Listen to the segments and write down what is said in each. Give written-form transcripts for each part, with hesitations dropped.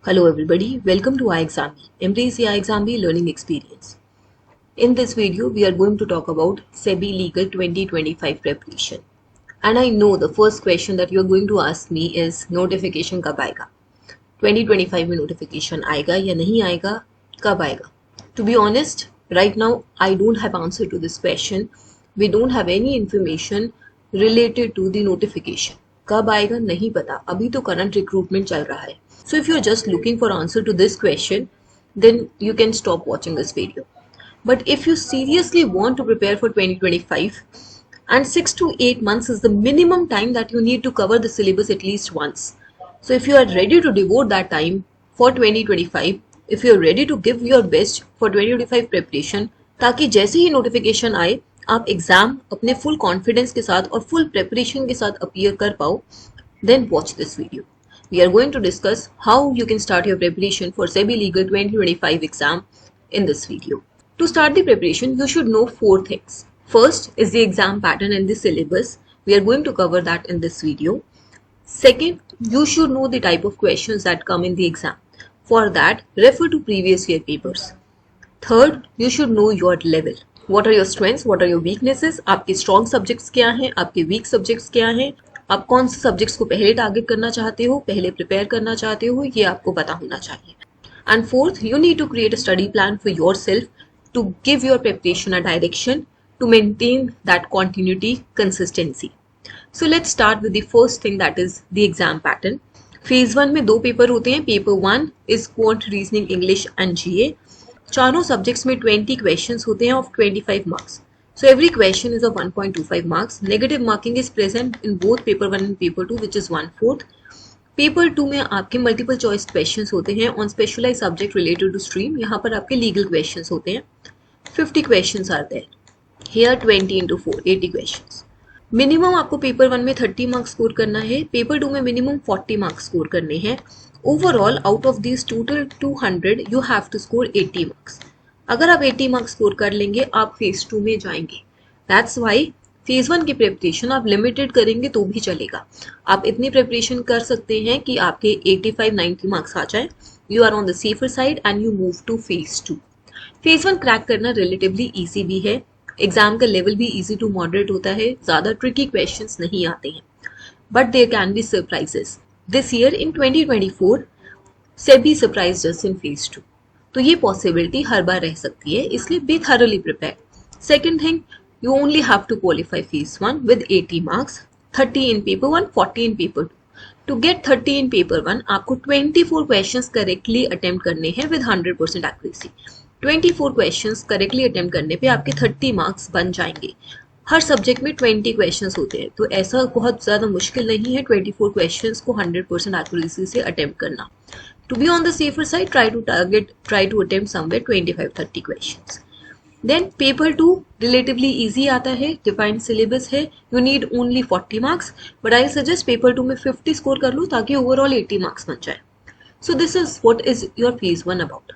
Hello everybody, welcome to iExamB. Embrace the iExamB learning experience. In this video, we are going to talk about SEBI Legal 2025 preparation. And I know the first question that you are going to ask me is notification कब आएगा? 2025 में notification आएगा या नहीं आएगा? कब आएगा? To be honest, right now I don't have answer to this question. We don't have any information related to the notification. कब आएगा नहीं पता. अभी तो current recruitment चल रहा है. So if you're just looking for answer to this question, then you can stop watching this video. But if you seriously want to prepare for 2025, and 6 to 8 months is the minimum time that you need to cover the syllabus at least once. So if you are ready to devote that time for 2025, if you are ready to give your best for 2025 preparation, ताकि जैसे ही notification आए आप exam अपने full confidence के साथ और full preparation के साथ appear कर पाओ, then watch this video. We are going to discuss how you can start your preparation for SEBI Legal 2025 exam in this video. To start the preparation, you should know 4 things. First is the exam pattern and the syllabus. We are going to cover that in this video. Second, you should know the type of questions that come in the exam. For that, refer to previous year papers. Third, you should know your level. What are your strengths? What are your weaknesses? आपके strong subjects क्या हैं? आपके weak subjects क्या हैं? आप कौन से subjects को पहले टारगेट करना चाहते हो, पहले प्रिपेयर करना चाहते हो, ये आपको पता होना चाहिए. And fourth, you need to create a study plan for yourself to give your preparation a direction to maintain that continuity consistency. So let's start with the first thing that is the exam pattern. Phase 1 में 2 paper होते हैं. Paper 1 is quant, reasoning, English and GA. चारों subjects में 20 questions होते हैं of 25 marks. So every question is of 1.25 marks. Negative marking is present in both paper 1 and paper 2, which is 1/4. Paper 2 में आपके multiple choice questions होते हैं on specialized subject related to stream. यहाँ पर आपके legal questions होते हैं. 50 questions are there. Here 20 into 4, 80 questions. Minimum आपको paper 1 में 30 marks score करना है. Paper 2 में minimum 40 marks score करने हैं. Overall, out of these total 200, you have to score 80 marks. अगर आप 80 मार्क्स स्कोर कर लेंगे आप फेज 2 में जाएंगे. दैट्स वाई फेज 1 की प्रिपरेशन आप लिमिटेड करेंगे तो भी चलेगा. आप इतनी प्रिपरेशन कर सकते हैं कि आपके 85-90 मार्क्स आ जाए. You are on the safer side and you move to phase 2. Phase 1 crack करना रिलेटिवली ईजी भी है. एग्जाम का लेवल भी ईजी टू मॉडरेट होता है. ज़्यादा ट्रिकी क्वेश्चंस नहीं आते हैं. But there can be surprises. This year in 2024 SEBI surprised us in phase 2. तो ये पॉसिबिलिटी हर बार रह सकती है, इसलिए be thoroughly prepare. Second thing, you only have to qualify phase 1 with 80 marks, 30 in paper 1, 40 in paper 2. To get 30 in paper 1 आपको 24 questions correctly attempt करने हैं with 100% accuracy. 24 questions correctly attempt करने पे आपके 30 मार्क्स बन जाएंगे. हर सब्जेक्ट में 20 questions होते हैं, तो ऐसा बहुत ज़्यादा मुश्किल नहीं है 24 क्वेश्चंस को 100% एक्यूरेसी से अटेम्प्ट करना. To be on the safer side, try to attempt somewhere 25-30 questions. Then paper 2 relatively easy आता है. Defined syllabus है. You need only 40 marks, but I suggest paper 2 में 50 score कर लो ताकि overall 80 marks बन जाए. So this is what is your phase 1 about.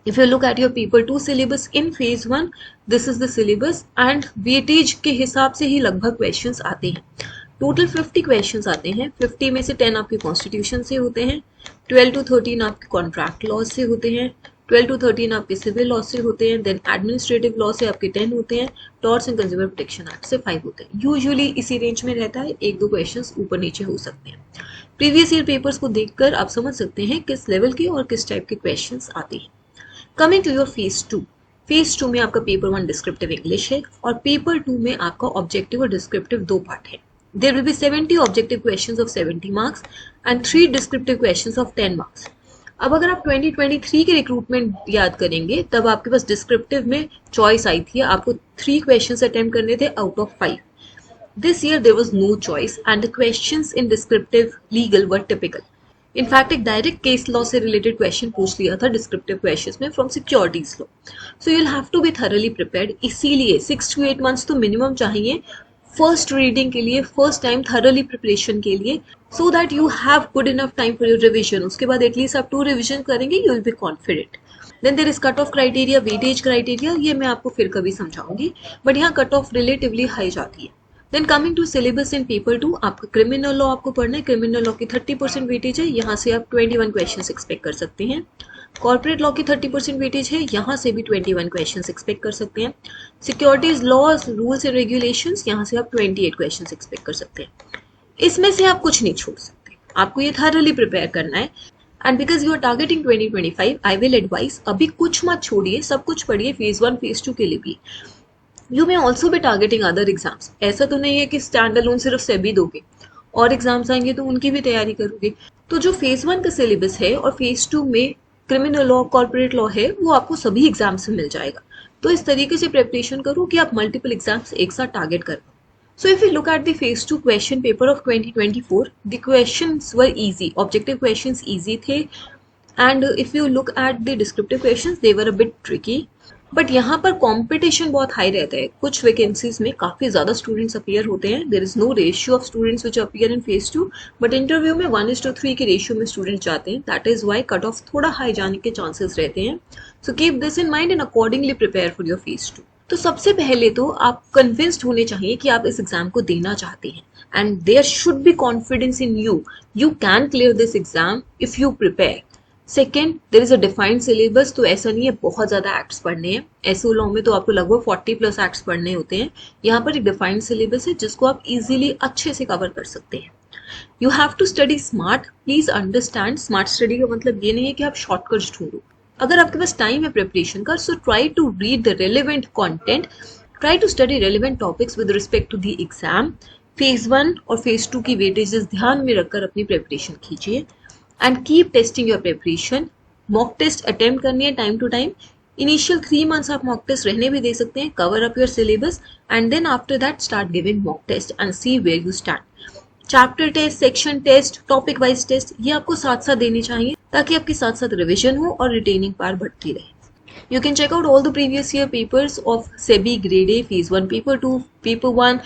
If you look at your paper 2 syllabus in phase 1, this is the syllabus and weightage के हिसाब से ही लगभग questions आते हैं. टोटल 50 क्वेश्चंस आते हैं. 50 में से 10 आपके कॉन्स्टिट्यूशन से होते हैं, 12 to 13 आपके कॉन्ट्रैक्ट लॉ से होते हैं, 12 to 13 आपके सिविल लॉ से होते हैं, देन एडमिनिस्ट्रेटिव लॉ से आपके 10 होते हैं, torts and consumer protection act से 5 होते हैं. यूजुअली इसी रेंज में रहता है. 1-2 क्वेश्चंस ऊपर नीचे हो सकते हैं. प्रीवियस ईयर पेपर्स को देखकर आप समझ सकते हैं किस लेवल के और किस टाइप के क्वेश्चंस आते हैं. Coming to your phase 2. Phase 2 में आपका पेपर 1 डिस्क्रिप्टिव इंग्लिश है और पेपर 2 में आपका ऑब्जेक्टिव और डिस्क्रिप्टिव 2 पार्ट है. There will be 70 objective questions of 70 marks and 3 descriptive questions of 10 marks. अब अगर आप 2023 के रिक्रूटमेंट याद करेंगे तब आपके पास डिस्क्रिप्टिव में चॉइस आई थी. आपको 3 क्वेश्चंस अटेम्प्ट करने थे out of 5. This year there was no choice and the questions in descriptive legal were typical. In fact एक डायरेक्ट केस लॉ से रिलेटेड क्वेश्चन पूछ लिया था डिस्क्रिप्टिव क्वेश्चंस में from securities law. So you will have to be thoroughly prepared. इसीलिए 6 to 8 months तो minimum चाहिए first reading के लिए, फर्स्ट टाइम थॉरली प्रिपरेशन के लिए, so that you have good enough time for your revision. उसके बाद एटलीस्ट आप 2 रिविजन करेंगे, you will be confident. Then there is cut off criteria, weightage criteria, ये मैं आपको फिर कभी समझाऊंगी, बट यहाँ कट ऑफ रिलेटिवली हाई जाती है. Then coming to syllabus in paper 2, आपका क्रिमिनल लॉ आपको पढ़ना है। क्रिमिनल लॉ की 30% वेटेज है, यहाँ से आप 21 क्वेश्चन एक्सपेक्ट कर सकते हैं। कॉर्पोरेट लॉ की 30% वेटेज है, यहाँ से भी 21 क्वेश्चन एक्सपेक्ट कर सकते हैं। Securities laws rules and regulations, यहाँ से आप 28 क्वेश्चन एक्सपेक्ट कर सकते हैं। इसमें से आप कुछ नहीं छोड़ सकते, आपको ये थॉरली प्रिपेयर करना है। And because you are targeting 2025, I will advise अभी कुछ मत छोड़िए, सब कुछ पढ़िए फेज 1 फेज 2 के लिए भी। You may also be targeting other exams, ऐसा तो नहीं है कि स्टैंड अलोन सिर्फ सेबी दोगे, और एग्जाम्स आएंगे तो उनकी भी तैयारी करोगे। तो जो फेज 1 का सिलेबस है और फेज 2 में क्रिमिनल लॉ कॉर्पोरेट लॉ है, वो आपको सभी एग्जाम्स में मिल जाएगा। तो इस तरीके से प्रिपरेशन करो कि आप मल्टीपल एग्जाम्स एक साथ टारगेट कर पाओ। So if you look at the phase 2 question paper of 2024, the questions were easy, objective questions easy थे, and if you look at the descriptive questions, they were a bit tricky. But यहाँ पर competition बहुत high रहता है, कुछ vacancies में काफी ज्यादा स्टूडेंट्स अपीयर होते हैं। There is no ratio of students which appear in phase 2, but interview में 1:3 के रेशियो में स्टूडेंट्स जाते हैं। That is why cut off थोड़ा हाई जाने के चांसेस रहते हैं। So keep this in mind and accordingly prepare for your phase 2। तो सबसे पहले तो आप कन्विंस्ड होने चाहिए कि आप इस एग्जाम को देना चाहते हैं, and there should be confidence in you, you can clear this exam if you prepare. Second, there is a defined syllabus, तो ऐसा नहीं है बहुत ज्यादा एक्ट्स पढ़ने हैं। एसओ लॉ में तो आपको लगभग 40+ एक्ट्स पढ़ने होते हैं, यहाँ पर एक डिफाइंड सिलेबस है जिसको आप इजीली अच्छे से कवर कर सकते हैं। You have to study smart, please understand, smart study का मतलब ये नहीं है कि आप शॉर्टकट्स ढूंढो। अगर आपके पास टाइम है प्रिपरेशन का, so try to read the relevant content, try to study relevant topics with respect to the exam. Phase 1 और फेज 2 की वेटेजेस ध्यान में रखकर अपनी प्रिपरेशन कीजिए, and keep testing your preparation. Mock test attempt करनी है time to time. Initial 3 months आप मॉक टेस्ट रहने भी दे सकते हैं, cover up your syllabus, and then after that start giving mock test and see where you stand. Chapter test, section test, topic wise test, ये आपको साथ साथ देने चाहिए ताकि आपके साथ साथ रिविजन हो और रिटेनिंग पावर बढ़ती रहे। You can check out all the previous year papers of SEBI Grade A, Phase 1, Paper 2, Paper 1.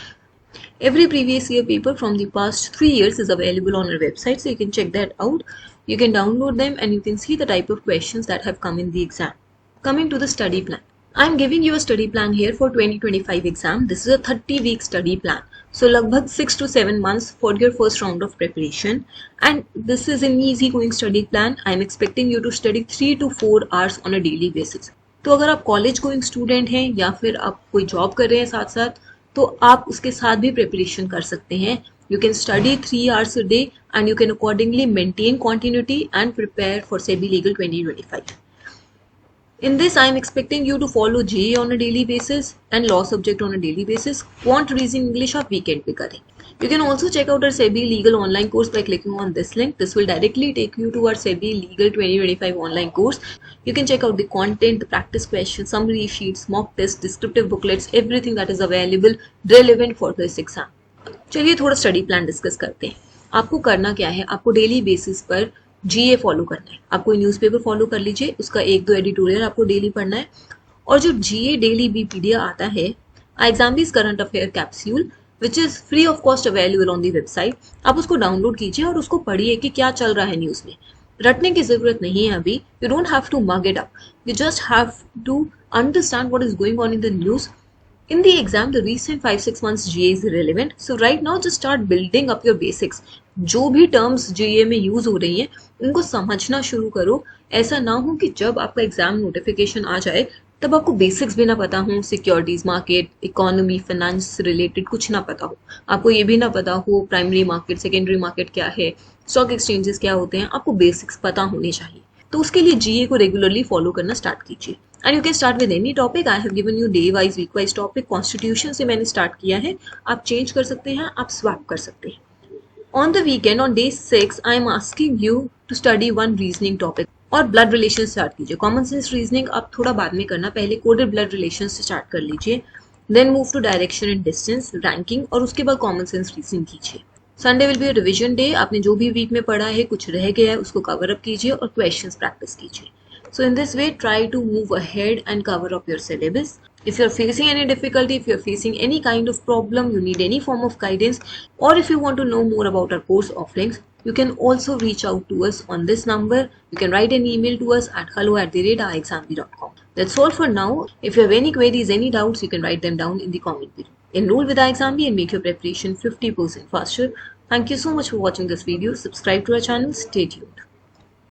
Every previous year paper from the past 3 years is available on our website, so you can check that out. You can download them and you can see the type of questions that have come in the exam. Coming to the study plan. I'm giving you a study plan here for 2025 exam. This is a 30-week study plan. So लगभग 6 to 7 months for your first round of preparation. And this is an easy going study plan. I'm expecting you to study 3 to 4 hours on a daily basis. तो अगर आप college going student हैं या फिर आप कोई job कर रहे हैं साथ साथ, तो आप उसके साथ भी प्रिपरेशन कर सकते हैं। You can study 3 hours a day and you can accordingly maintain continuity and prepare for SEBI Legal 2025. In this, I am expecting you to follow GA on a daily basis and law subject on a daily basis. Quant reasoning English आप weekend पे करें. You can also check out our SEBI Legal online course by clicking on this link. This will directly take you to our SEBI Legal 2025 online course. You can check out the content, the practice questions, summary sheets, mock tests, descriptive booklets, everything that is available relevant for this exam. चलिए थोड़ा study plan discuss करते हैं। आपको करना क्या है, आपको daily basis पर जीए फॉलो करना है। आप कोई न्यूज़पेपर फॉलो कर लीजिए, उसका 1-2 एडिटोरियल आपको डेली पढ़ना है। और जो जीए डेली बीपीडिया आता है, examples current affair capsule, which is free of cost available on the website, आप उसको डाउनलोड कीजिए और उसको पढ़िए कि क्या चल रहा है न्यूज़ में। रटने की जरूरत नहीं है अभी, you don't have to mug it up, you just have to understand what is going on in the news. In the exam, the recent 5-6 months GA is irrelevant. So right now just start building up your basics. जो भी terms GA में use हो रही हैं, उनको समझना शुरू करो। ऐसा ना हो कि जब आपका एग्जाम नोटिफिकेशन आ जाए तब आपको बेसिक्स भी ना पता हो, सिक्योरिटीज मार्केट, इकोनॉमी, फाइनेंस से रिलेटेड कुछ ना पता हो, आपको ये भी ना पता हो प्राइमरी मार्केट, सेकेंडरी मार्केट क्या है, स्टॉक एक्सचेंजेस क्या होते हैं, आपको बेसिक्स पता होने चाहिए। तो उसके लिए जीए को रेगुलरली फॉलो करना स्टार्ट कीजिए। And you can start with any topic. I have given you day wise, week wise topic. Constitution से मैंने स्टार्ट किया है, आप चेंज कर सकते हैं, आप स्वैप कर सकते हैं। On the weekend, on day 6, I am asking you to study 1 reasoning topic और ब्लड रिलेशन स्टार्ट कीजिए। कॉमन सेंस रीजनिंग आप थोड़ा बाद में करना, पहले कोडेड ब्लड रिलेशन से स्टार्ट कर लीजिए, then move to direction and distance, ranking, और उसके बाद कॉमन सेंस रीजनिंग कीजिए। Sunday will be revision day. आपने जो भी वीक में पढ़ा है, कुछ रह गया है, उसको कवर अप कीजिए और क्वेश्चंस प्रैक्टिस कीजिए। So in this way, try to move ahead and cover up your syllabus. If you're facing any difficulty, if you're facing any kind of problem, you need any form of guidance, or if you want to know more about our course offerings, you can also reach out to us on this number. You can write an email to us at hello@iexambi.com. That's all for now. If you have any queries, any doubts, you can write them down in the comment below. Enroll with iExamB and make your preparation 50% faster. Thank you so much for watching this video. Subscribe to our channel. Stay tuned.